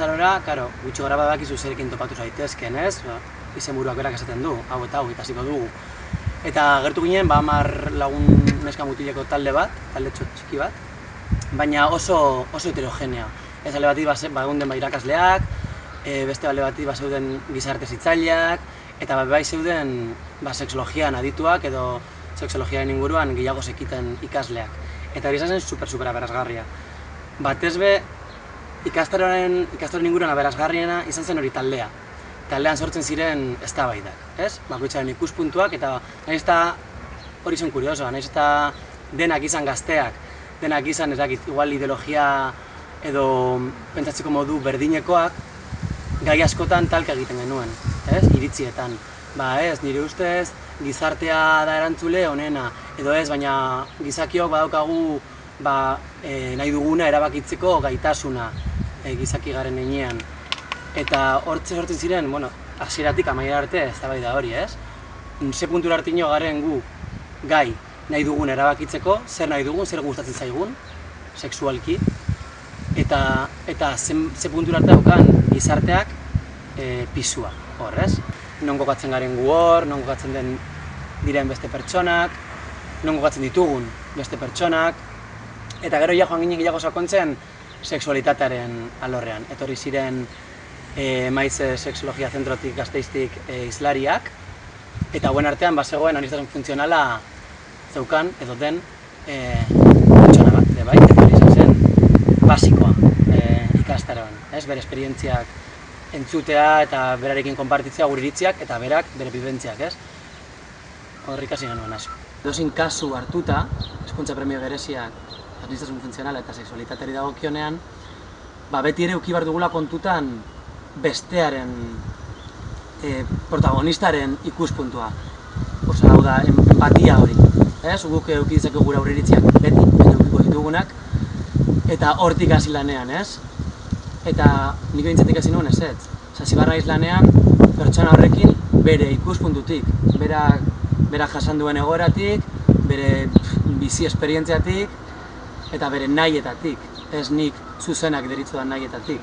ikastarora, karo, gutxi gara badakizu zerekin topatu zaitezken, ez? Izenburuak berak esaten du, hau eta hau ikasiko dugu. Eta gertu ginen, 10 lagun neska mutileko talde txiki bat, baina oso heterogenea. Ez alde batetik bagunden irakasleak, beste alde batetik zeuden gizarte zitzaileak, eta bai zeuden sexologian adituak edo sexologiaren inguruan gehiago zekiten ikasleak. Eta hori zen super aberasgarria. Batez be, ikastaroren inguruan aberasgarriena izan zen hori taldea. Taldean sortzen ziren eztabaidak, ez? Bakoitzaren ikuspuntuak eta nahiz eta hori zen kuriosoa, nahiz eta denak izan gazteak, denak izan igual ideologia edo pentsatzeko modu berdinekoak, gai askotan talka egiten genuen, ez? Iritzietan. Ez, nire ustez, gizartea da erantzule honena, edo ez, baina gizakiok badaukagu nahi duguna erabakitzeko gaitasuna gizaki garen heinean. Eta hortze sortzen ziren, hasieratik amaiera arte eztabaida hori, ez? Ze puntura artino garen gu gai nahi dugun erabakitzeko, zer nahi dugun, zer gustatzen zaigun, sexualki, eta ze puntura arte daukan gizarteak pisua, hor, ez? Non kokatzen garen gu hor, non kokatzen diren beste pertsonak, non kokatzen ditugun beste pertsonak, eta gero joan ginen gehiago sakontzen sexualitatearen alorrean. Etorri ziren maiz sexologia zentrotik Gasteiztik hizlariak, eta hauen artean zegoen aniztasun funtzionala zeukan edo den pertsona bat, bai? Eta hori izan zen basikoa ikastaroan, bere esperientziak entzutea eta berarekin konpartitzea gure iritziak eta berak bere bibentziak, ez? Horri ikasi genuen asko. Edozein kasu hartuta, hezkuntza premio bereziak aniztasun funtzionala eta sexualitateari dagokionean, beti ere eduki behar dugula kontutan bestearen, protagonistaren ikuspuntua. Hau da, empatia hori. Guk eduki ditzeko gure aurre iritziak beti, edukiko ditugunak, eta hortik hasi lanean, ez? Eta nik egintzatik hasi nuen ezetz. Hasi barra lanean, pertsona horrekin bere ikuspuntutik, berak jasan duen egoeratik, bere bizi esperientziatik, eta bere nahietatik, ez nik zuzenak deritzudan nahietatik.